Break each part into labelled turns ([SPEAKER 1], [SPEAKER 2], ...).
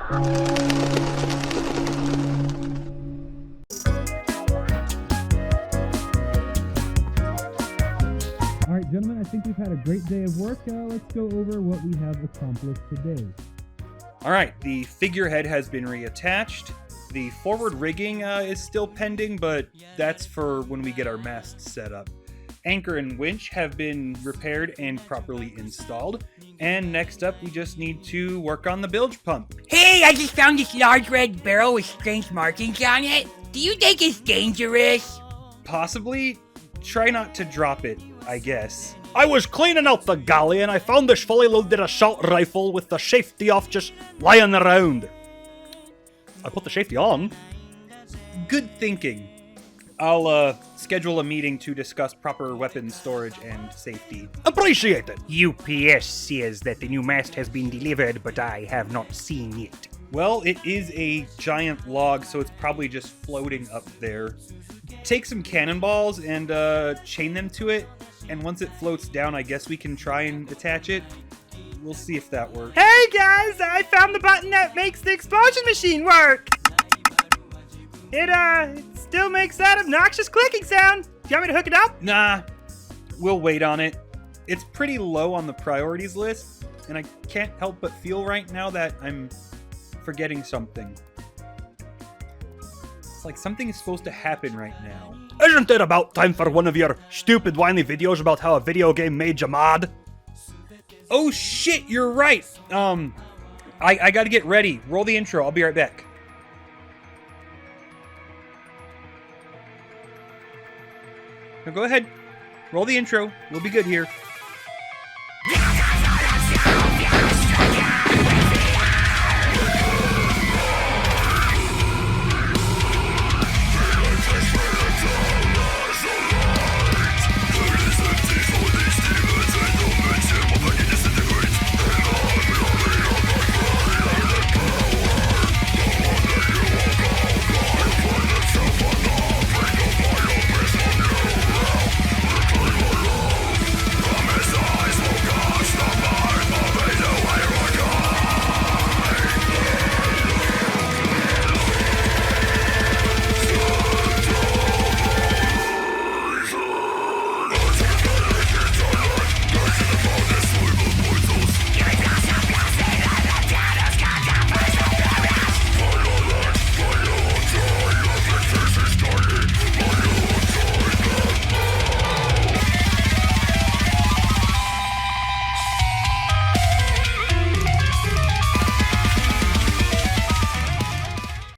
[SPEAKER 1] Alright, gentlemen, I think we've had a great day of work. Let's go over what we have accomplished today.
[SPEAKER 2] Alright, the figurehead has been reattached. The forward rigging is still pending, but that's for when we get our masts set up. Anchor and winch have been repaired and properly installed. And next up, we just need to work on the bilge pump.
[SPEAKER 3] Hey, I just found this large red barrel with strange markings on it. Do you think it's dangerous?
[SPEAKER 2] Possibly. Try not to drop it, I guess.
[SPEAKER 4] I was cleaning out the galley and I found this fully loaded assault rifle with the safety off just lying around. I put the safety on.
[SPEAKER 2] Good thinking. I'll schedule a meeting to discuss proper weapons storage and safety.
[SPEAKER 4] Appreciate it.
[SPEAKER 5] UPS says that the new mast has been delivered, but I have not seen it.
[SPEAKER 2] Well, it is a giant log, so it's probably just floating up there. Take some cannonballs and chain them to it, and once it floats down, I guess we can try and attach it. We'll see if that works.
[SPEAKER 6] Hey guys, I found the button that makes the explosion machine work! It still makes that obnoxious clicking sound. Do you want me to hook it up?
[SPEAKER 2] Nah, we'll wait on it. It's pretty low on the priorities list, and I can't help but feel right now that I'm forgetting something. It's like something is supposed to happen right now.
[SPEAKER 4] Isn't it about time for one of your stupid whiny videos about how a video game made you mad?
[SPEAKER 2] Oh shit, you're right! I gotta get ready. Roll the intro, I'll be right back. Now go ahead. Roll the intro. We'll be good here.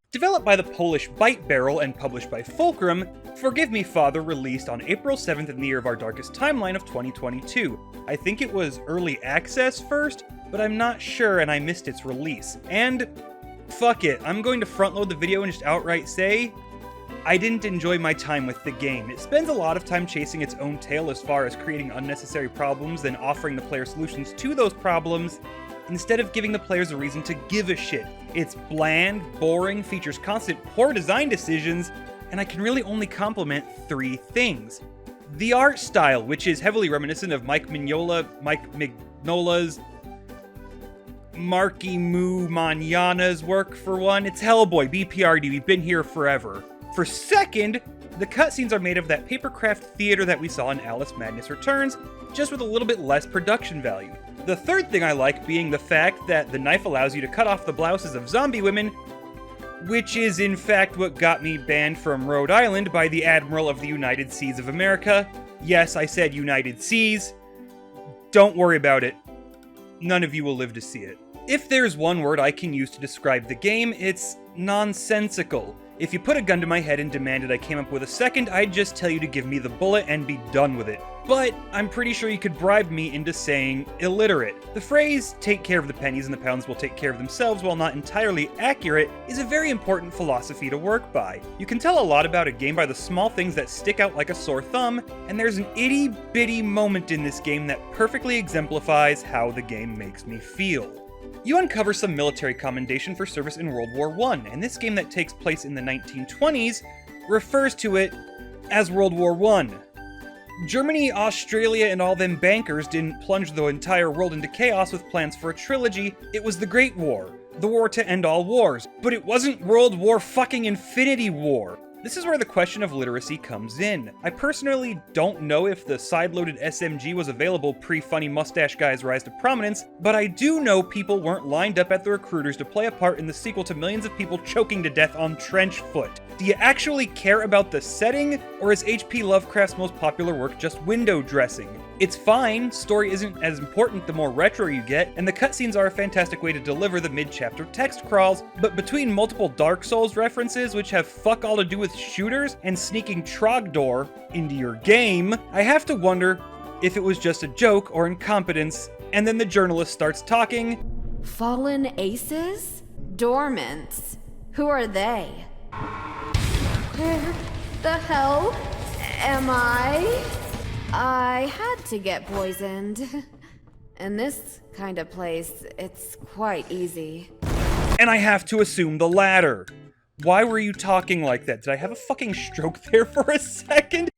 [SPEAKER 2] Developed by the Polish Bite Barrel and published by Fulcrum, Forgive Me Father released on April 7th in the year of our darkest timeline of 2022. I think it was early access first, but I'm not sure and I missed its release. And fuck it, I'm going to front load the video and just outright say, I didn't enjoy my time with the game. It spends a lot of time chasing its own tail as far as creating unnecessary problems and offering the player solutions to those problems, instead of giving the players a reason to give a shit. It's bland, boring, features constant poor design decisions, and I can really only compliment 3 things. The art style, which is heavily reminiscent of Mike Mignola's Marky Moo Manana's work, for one. It's Hellboy, BPRD, we've been here forever. For second, the cutscenes are made of that papercraft theater that we saw in Alice Madness Returns, just with a little bit less production value. The third thing I like being the fact that the knife allows you to cut off the blouses of zombie women, which is in fact what got me banned from Rhode Island by the Admiral of the United Seas of America. Yes, I said United Seas. Don't worry about it. None of you will live to see it. If there's one word I can use to describe the game, it's nonsensical. If you put a gun to my head and demanded I came up with a second, I'd just tell you to give me the bullet and be done with it. But I'm pretty sure you could bribe me into saying illiterate. The phrase, take care of the pennies and the pounds will take care of themselves, while not entirely accurate, is a very important philosophy to work by. You can tell a lot about a game by the small things that stick out like a sore thumb, and there's an itty-bitty moment in this game that perfectly exemplifies how the game makes me feel. You uncover some military commendation for service in World War I, and this game that takes place in the 1920s refers to it as World War I. Germany, Australia, and all them bankers didn't plunge the entire world into chaos with plans for a trilogy. It was the Great War. The war to end all wars. But it wasn't World War fucking Infinity War. This is where the question of literacy comes in. I personally don't know if the side-loaded SMG was available pre-Funny Mustache Guy's rise to prominence, but I do know people weren't lined up at the recruiters to play a part in the sequel to millions of people choking to death on trench foot. Do you actually care about the setting, or is H.P. Lovecraft's most popular work just window dressing? It's fine, story isn't as important the more retro you get, and the cutscenes are a fantastic way to deliver the mid-chapter text crawls, but between multiple Dark Souls references which have fuck all to do with shooters and sneaking Trogdor into your game, I have to wonder if it was just a joke or incompetence, and then the journalist starts talking.
[SPEAKER 7] Fallen aces? Dormants? Who are they? Where the hell am I? I had to get poisoned. In this kind of place, it's quite easy.
[SPEAKER 2] And I have to assume the latter. Why were you talking like that? Did I have a fucking stroke there for a second?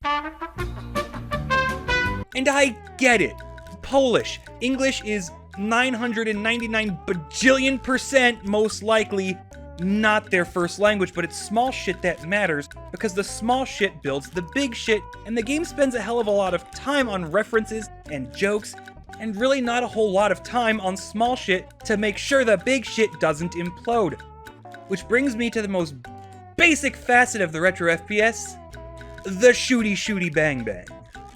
[SPEAKER 2] And I get it. Polish. English is 999 bajillion% most likely not their first language, but it's small shit that matters, because the small shit builds the big shit, and the game spends a hell of a lot of time on references and jokes, and really not a whole lot of time on small shit to make sure the big shit doesn't implode. Which brings me to the most basic facet of the retro FPS, the shooty bang bang.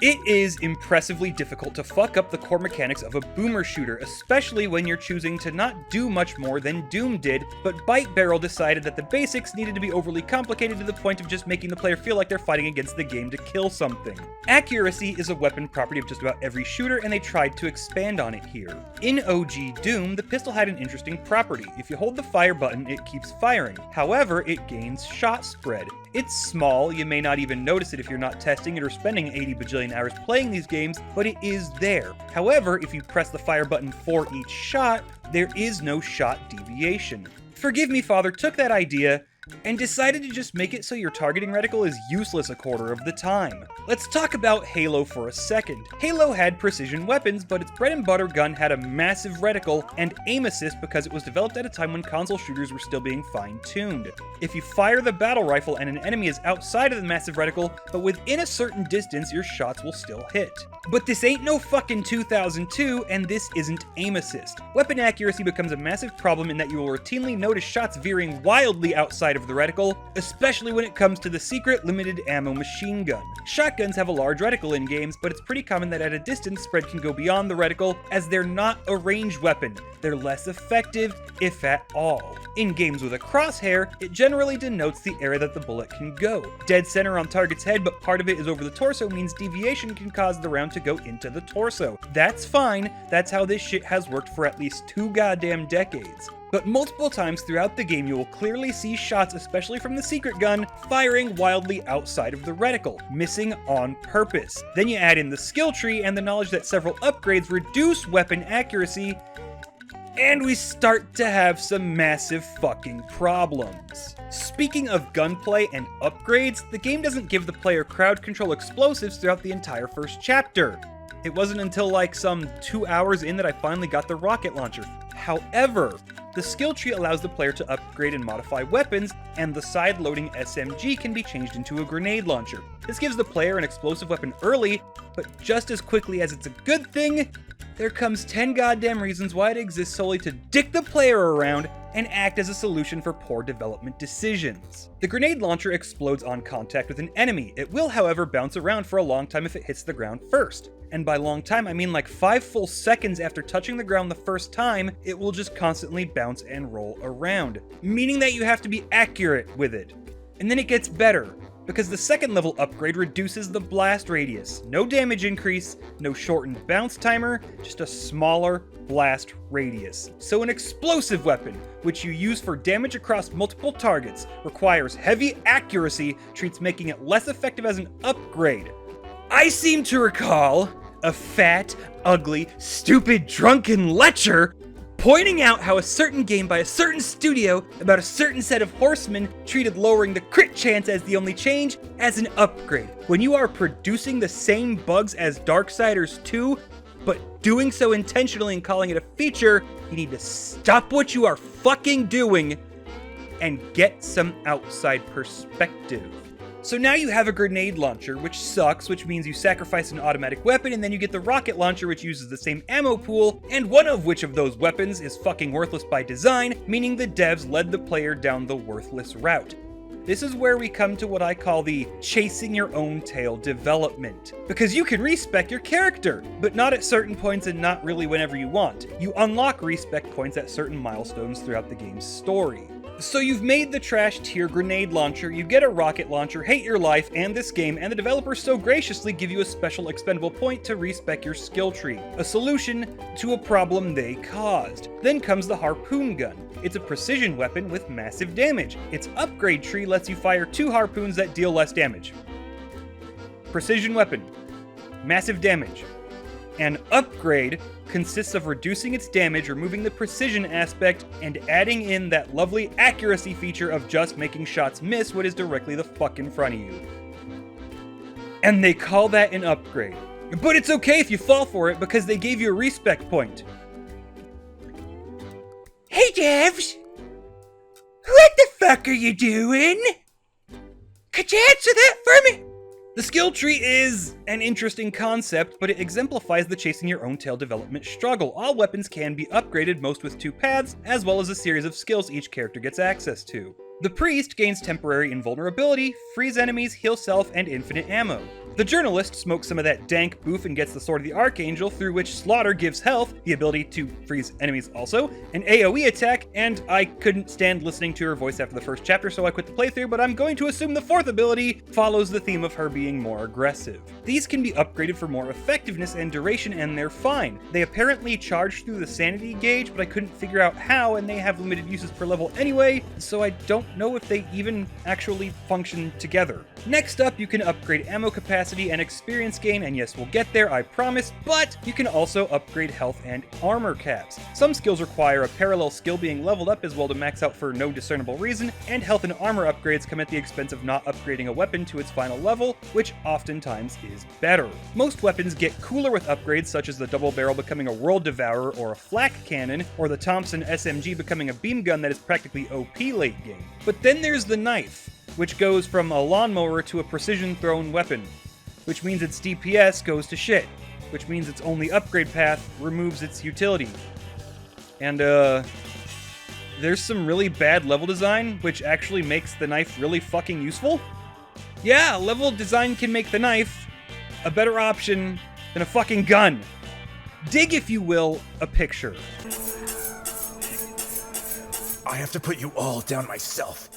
[SPEAKER 2] It is impressively difficult to fuck up the core mechanics of a boomer shooter, especially when you're choosing to not do much more than Doom did, but Bite Barrel decided that the basics needed to be overly complicated to the point of just making the player feel like they're fighting against the game to kill something. Accuracy is a weapon property of just about every shooter, and they tried to expand on it here. In OG Doom, the pistol had an interesting property. If you hold the fire button, it keeps firing. However, it gains shot spread. It's small, you may not even notice it if you're not testing it or spending 80 bajillion hours playing these games, but it is there. However, if you press the fire button for each shot, there is no shot deviation. Forgive Me Father took that idea and decided to just make it so your targeting reticle is useless a quarter of the time. Let's talk about Halo for a second. Halo had precision weapons, but its bread and butter gun had a massive reticle and aim assist because it was developed at a time when console shooters were still being fine-tuned. If you fire the battle rifle and an enemy is outside of the massive reticle, but within a certain distance, your shots will still hit. But this ain't no fucking 2002, and this isn't aim assist. Weapon accuracy becomes a massive problem in that you will routinely notice shots veering wildly outside of the reticle, especially when it comes to the secret limited ammo machine gun. Shotguns have a large reticle in games, but it's pretty common that at a distance spread can go beyond the reticle, as they're not a ranged weapon. They're less effective, if at all. In games with a crosshair, it generally denotes the area that the bullet can go. Dead center on target's head, but part of it is over the torso means deviation can cause the round to go into the torso. That's fine, that's how this shit has worked for at least 2 goddamn decades. But multiple times throughout the game you will clearly see shots, especially from the secret gun, firing wildly outside of the reticle, missing on purpose. Then you add in the skill tree and the knowledge that several upgrades reduce weapon accuracy, and we start to have some massive fucking problems. Speaking of gunplay and upgrades, the game doesn't give the player crowd control explosives throughout the entire first chapter. It wasn't until like some 2 hours in that I finally got the rocket launcher. However, the skill tree allows the player to upgrade and modify weapons, and the side-loading SMG can be changed into a grenade launcher. This gives the player an explosive weapon early, but just as quickly as it's a good thing, there comes 10 goddamn reasons why it exists solely to dick the player around and act as a solution for poor development decisions. The grenade launcher explodes on contact with an enemy. It will, however, bounce around for a long time if it hits the ground first. And by long time, I mean like 5 full seconds after touching the ground the first time, it will just constantly bounce and roll around, meaning that you have to be accurate with it. And then it gets better, because the second level upgrade reduces the blast radius. No damage increase, no shortened bounce timer, just a smaller blast radius. So an explosive weapon, which you use for damage across multiple targets, requires heavy accuracy, treats making it less effective as an upgrade. I seem to recall a fat, ugly, stupid, drunken lecher pointing out how a certain game by a certain studio about a certain set of horsemen treated lowering the crit chance as the only change as an upgrade. When you are producing the same bugs as Darksiders 2, but doing so intentionally and calling it a feature, you need to stop what you are fucking doing and get some outside perspective. So now you have a grenade launcher, which sucks, which means you sacrifice an automatic weapon, and then you get the rocket launcher, which uses the same ammo pool, and one of which of those weapons is fucking worthless by design, meaning the devs led the player down the worthless route. This is where we come to what I call the chasing your own tail development. Because you can respec your character, but not at certain points and not really whenever you want. You unlock respec points at certain milestones throughout the game's story. So you've made the trash tier grenade launcher, you get a rocket launcher, hate your life and this game, and the developers so graciously give you a special expendable point to respec your skill tree. A solution to a problem they caused. Then comes the harpoon gun. It's a precision weapon with massive damage. Its upgrade tree lets you fire 2 harpoons that deal less damage. Precision weapon. Massive damage. An upgrade consists of reducing its damage, removing the precision aspect, and adding in that lovely accuracy feature of just making shots miss what is directly the fuck in front of you. And they call that an upgrade. But it's okay if you fall for it because they gave you a respec point.
[SPEAKER 3] Hey, devs! What the fuck are you doing? Could you answer that for me?
[SPEAKER 2] The skill tree is an interesting concept, but it exemplifies the chasing your own tail development struggle. All weapons can be upgraded, most with 2 paths, as well as a series of skills each character gets access to. The priest gains temporary invulnerability, frees enemies, heal self, and infinite ammo. The journalist smokes some of that dank boof and gets the Sword of the Archangel, through which Slaughter gives health, the ability to freeze enemies also, an AoE attack, and I couldn't stand listening to her voice after the first chapter, so I quit the playthrough, but I'm going to assume the 4th ability follows the theme of her being more aggressive. These can be upgraded for more effectiveness and duration, and they're fine. They apparently charge through the sanity gauge, but I couldn't figure out how, and they have limited uses per level anyway, so I don't know if they even actually function together. Next up, you can upgrade ammo capacity and experience gain, and yes, we'll get there, I promise, but you can also upgrade health and armor caps. Some skills require a parallel skill being leveled up as well to max out for no discernible reason, and health and armor upgrades come at the expense of not upgrading a weapon to its final level, which oftentimes is better. Most weapons get cooler with upgrades, such as the double barrel becoming a world devourer or a flak cannon, or the Thompson SMG becoming a beam gun that is practically OP late game. But then there's the knife, which goes from a lawnmower to a precision thrown weapon, which means its DPS goes to shit, which means its only upgrade path removes its utility. And there's some really bad level design, which actually makes the knife really fucking useful. Yeah, level design can make the knife a better option than a fucking gun. Dig, if you will, a picture.
[SPEAKER 8] I have to put you all down myself.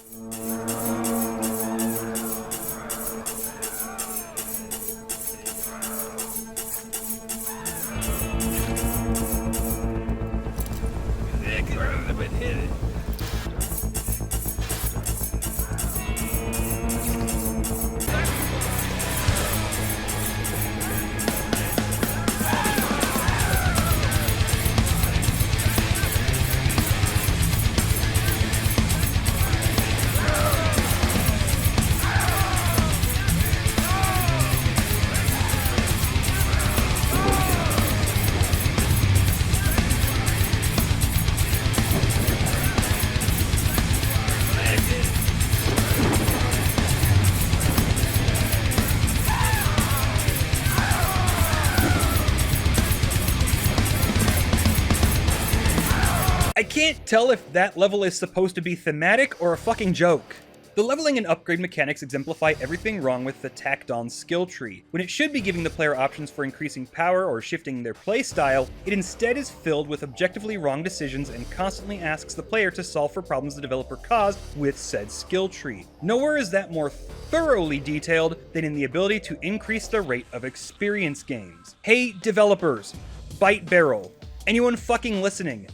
[SPEAKER 2] I can't tell if that level is supposed to be thematic or a fucking joke. The leveling and upgrade mechanics exemplify everything wrong with the tacked-on skill tree. When it should be giving the player options for increasing power or shifting their playstyle, it instead is filled with objectively wrong decisions and constantly asks the player to solve for problems the developer caused with said skill tree. Nowhere is that more thoroughly detailed than in the ability to increase the rate of experience gains. Hey developers, Bite Barrel, anyone fucking listening,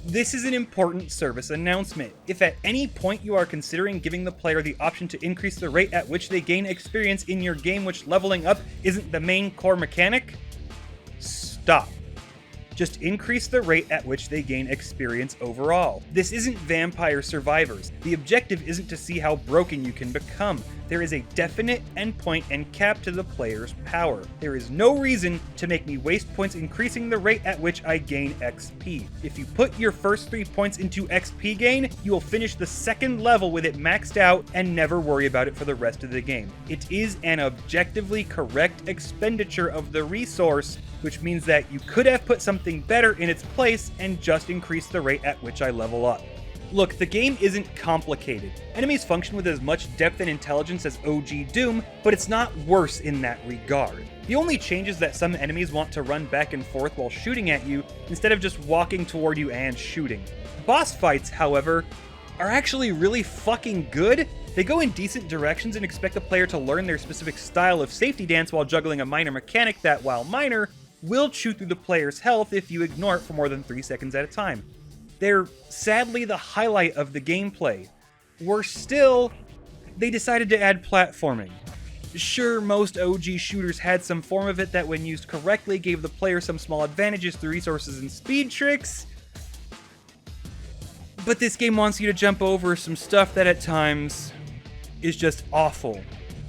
[SPEAKER 2] this is an important service announcement. If at any point you are considering giving the player the option to increase the rate at which they gain experience in your game, which leveling up isn't the main core mechanic, stop. just increase the rate at which they gain experience overall. This isn't Vampire Survivors. The objective isn't to see how broken you can become. There is a definite endpoint and cap to the player's power. There is no reason to make me waste points increasing the rate at which I gain XP. If you put your first 3 points into XP gain, you will finish the second level with it maxed out and never worry about it for the rest of the game. It is an objectively correct expenditure of the resource, which means that you could have put something better in its place and just increased the rate at which I level up. Look, the game isn't complicated. Enemies function with as much depth and intelligence as OG Doom, but it's not worse in that regard. The only change is that some enemies want to run back and forth while shooting at you, instead of just walking toward you and shooting. Boss fights, however, are actually really fucking good. They go in decent directions and expect the player to learn their specific style of safety dance while juggling a minor mechanic that, while minor, will chew through the player's health if you ignore it for more than 3 seconds at a time. They're sadly the highlight of the gameplay. Worse still, they decided to add platforming. Sure, most OG shooters had some form of it that, when used correctly, gave the player some small advantages through resources and speed tricks, but this game wants you to jump over some stuff that at times is just awful.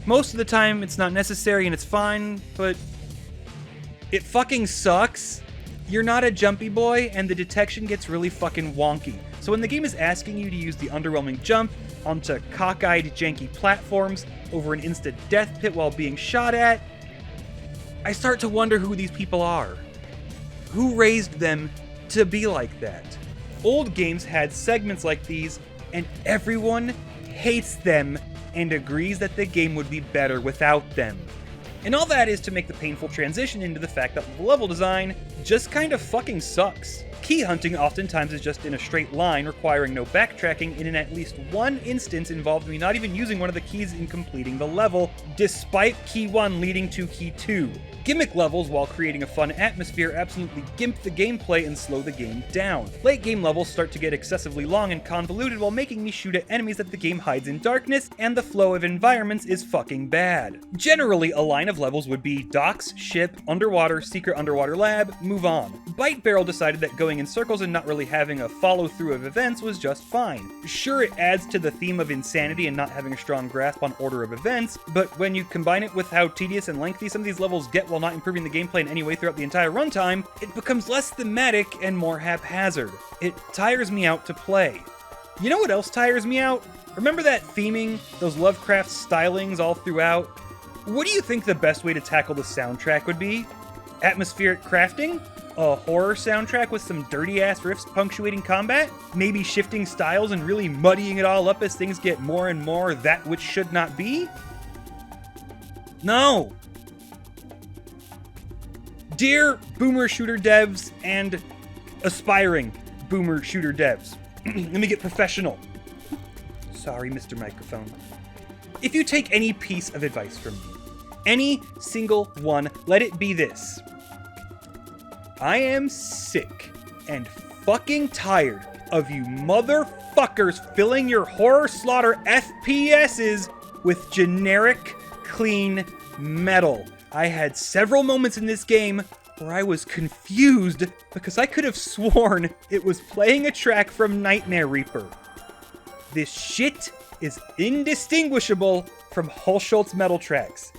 [SPEAKER 2] Most of the time it's not necessary and it's fine, but it fucking sucks. You're not a jumpy boy, and the detection gets really fucking wonky. So when the game is asking you to use the underwhelming jump onto cockeyed, janky platforms over an insta-death pit while being shot at, I start to wonder who these people are. Who raised them to be like that? Old games had segments like these, and everyone hates them and agrees that the game would be better without them. And all that is to make the painful transition into the fact that the level design just kind of fucking sucks. Key hunting oftentimes is just in a straight line, requiring no backtracking, and in at least one instance involved me not even using one of the keys in completing the level, despite key 1 leading to key 2. Gimmick levels, while creating a fun atmosphere, absolutely gimp the gameplay and slow the game down. Late game levels start to get excessively long and convoluted while making me shoot at enemies that the game hides in darkness, and the flow of environments is fucking bad. Generally, a line of levels would be docks, ship, underwater, secret underwater lab, move on. Bite Barrel decided that going in circles and not really having a follow-through of events was just fine. Sure, it adds to the theme of insanity and not having a strong grasp on order of events, but when you combine it with how tedious and lengthy some of these levels get while not improving the gameplay in any way throughout the entire runtime, it becomes less thematic and more haphazard. It tires me out to play. You know what else tires me out? Remember that theming, those Lovecraft stylings all throughout? What do you think the best way to tackle the soundtrack would be? Atmospheric crafting? A horror soundtrack with some dirty-ass riffs punctuating combat? Maybe shifting styles and really muddying it all up as things get more and more that which should not be? No! Dear boomer shooter devs and aspiring boomer shooter devs, let me get professional. Sorry, Mr. Microphone. If you take any piece of advice from me, any single one, let it be this. I am sick and fucking tired of you motherfuckers filling your horror slaughter FPSs with generic, clean metal. I had several moments in this game where I was confused because I could have sworn it was playing a track from Nightmare Reaper. This shit is indistinguishable from Holschult's metal tracks,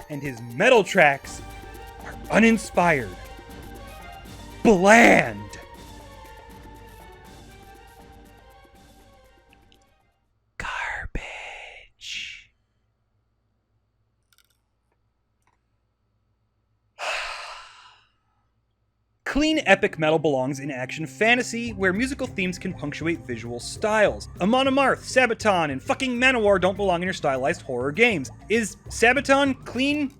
[SPEAKER 2] and his metal tracks are uninspired. Bland! Garbage. Clean epic metal belongs in action fantasy, where musical themes can punctuate visual styles. Amon Amarth, Sabaton, and fucking Manowar don't belong in your stylized horror games. Is Sabaton clean?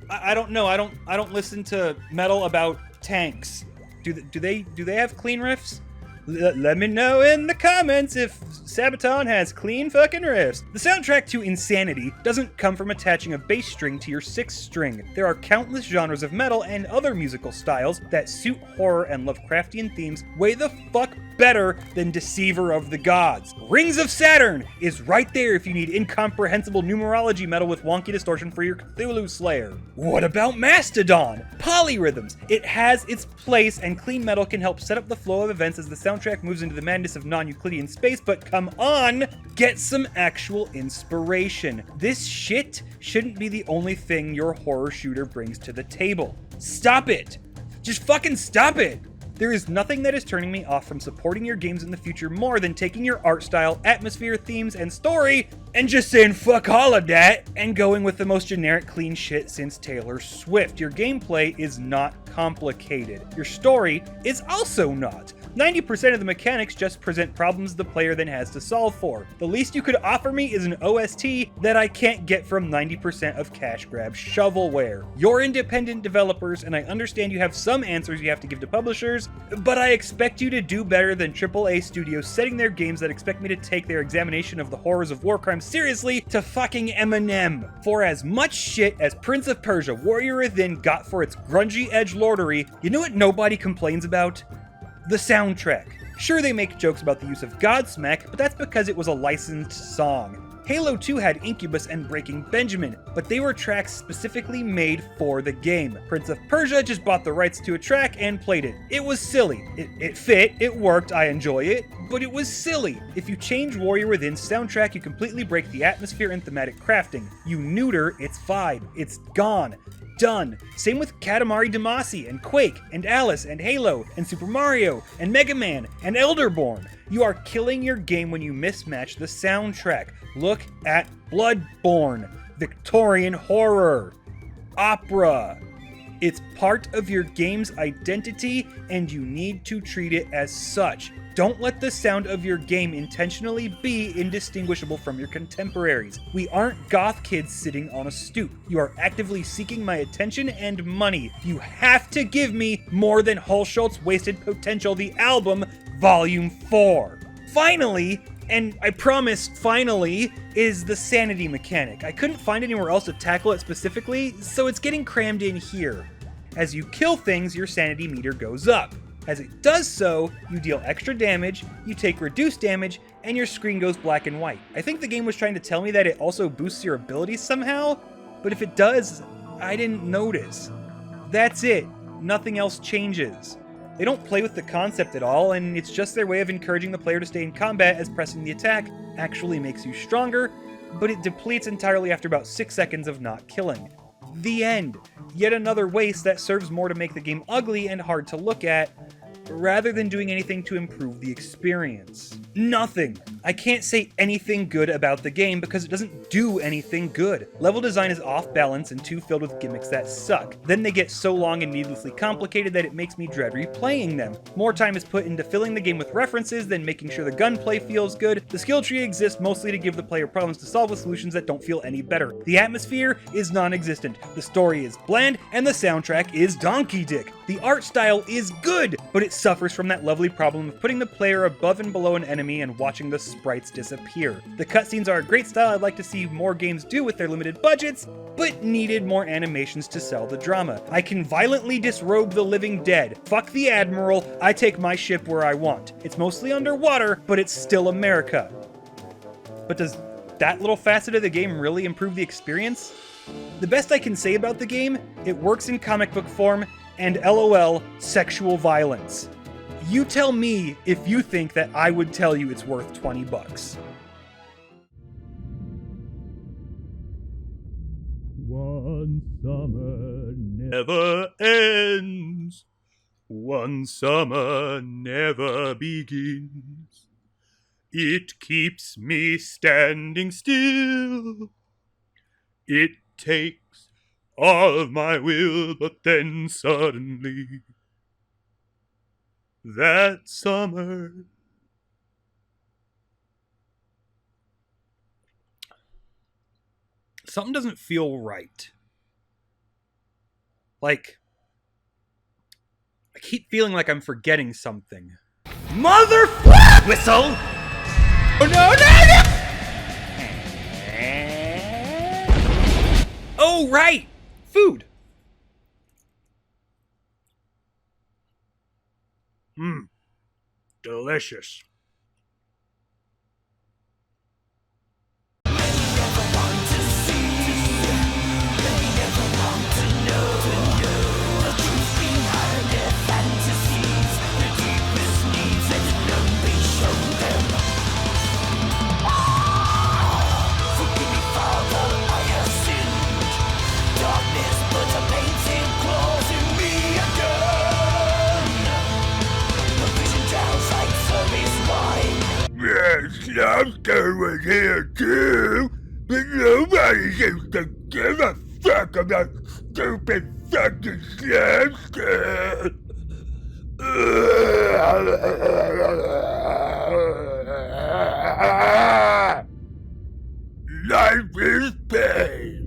[SPEAKER 2] I don't know. I don't listen to metal about tanks. Do they have clean riffs? Let me know in the comments if Sabaton has clean fucking riffs. The soundtrack to Insanity doesn't come from attaching a bass string to your sixth string. There are countless genres of metal and other musical styles that suit horror and Lovecraftian themes way the fuck better than Deceiver of the Gods. Rings of Saturn is right there if you need incomprehensible numerology metal with wonky distortion for your Cthulhu Slayer. What about Mastodon? Polyrhythms. It has its place, and clean metal can help set up the flow of events as the soundtrack moves into the madness of non-Euclidean space, but come on, get some actual inspiration. This shit shouldn't be the only thing your horror shooter brings to the table. Stop it! Just fucking stop it! There is nothing that is turning me off from supporting your games in the future more than taking your art style, atmosphere, themes, and story and just saying fuck all of that and going with the most generic clean shit since Taylor Swift. Your gameplay is not complicated. Your story is also not. 90% of the mechanics just present problems the player then has to solve for. The least you could offer me is an OST that I can't get from 90% of cash grab shovelware. You're independent developers, and I understand you have some answers you have to give to publishers, but I expect you to do better than AAA studios setting their games that expect me to take their examination of the horrors of war crime seriously to fucking Eminem. For as much shit as Prince of Persia Warrior Within got for its grungy edgelordery, you know what nobody complains about? The soundtrack. Sure, they make jokes about the use of Godsmack, but that's because it was a licensed song. Halo 2 had Incubus and Breaking Benjamin, but they were tracks specifically made for the game. Prince of Persia just bought the rights to a track and played it. It was silly. It fit, it worked, I enjoy it, but it was silly. If you change Warrior Within's soundtrack, you completely break the atmosphere and thematic crafting. You neuter its vibe. It's gone. Done. Same with Katamari Damacy and Quake and Alice and Halo and Super Mario and Mega Man and Elderborn. You are killing your game when you mismatch the soundtrack. Look at Bloodborne, Victorian horror, opera. It's part of your game's identity, and you need to treat it as such. Don't let the sound of your game intentionally be indistinguishable from your contemporaries. We aren't goth kids sitting on a stoop. You are actively seeking my attention and money. You have to give me more than Hulshult's Wasted Potential, the album, Volume 4. Finally, and I promise finally, is the sanity mechanic. I couldn't find anywhere else to tackle it specifically, so it's getting crammed in here. As you kill things, your sanity meter goes up. As it does so, you deal extra damage, you take reduced damage, and your screen goes black and white. I think the game was trying to tell me that it also boosts your abilities somehow, but if it does, I didn't notice. That's it. Nothing else changes. They don't play with the concept at all, and it's just their way of encouraging the player to stay in combat, as pressing the attack actually makes you stronger, but it depletes entirely after about 6 seconds of not killing. The end. Yet another waste that serves more to make the game ugly and hard to look at, rather than doing anything to improve the experience. Nothing. I can't say anything good about the game because it doesn't do anything good. Level design is off balance and too filled with gimmicks that suck. Then they get so long and needlessly complicated that it makes me dread replaying them. More time is put into filling the game with references than making sure the gunplay feels good. The skill tree exists mostly to give the player problems to solve with solutions that don't feel any better. The atmosphere is non-existent. The story is bland, and the soundtrack is donkey dick. The art style is good, but it suffers from that lovely problem of putting the player above and below an enemy and watching the sprites disappear. The cutscenes are a great style I'd like to see more games do with their limited budgets, but needed more animations to sell the drama. I can violently disrobe the living dead. Fuck the Admiral, I take my ship where I want. It's mostly underwater, but it's still America. But does that little facet of the game really improve the experience? The best I can say about the game, it works in comic book form, and LOL, sexual violence. You tell me if you think that I would tell you it's worth $20.
[SPEAKER 1] One summer never ends. One summer never begins. It keeps me standing still. It takes all of my will, but then suddenly, that summer.
[SPEAKER 2] Something doesn't feel right. Like, I keep feeling like I'm forgetting something. Mother
[SPEAKER 5] Whistle!
[SPEAKER 2] Oh no, no, no! Oh, right! Food.
[SPEAKER 4] Delicious.
[SPEAKER 3] Yes, Lobster was here too, but nobody seems to give a fuck about stupid fucking Lobster. Life is pain.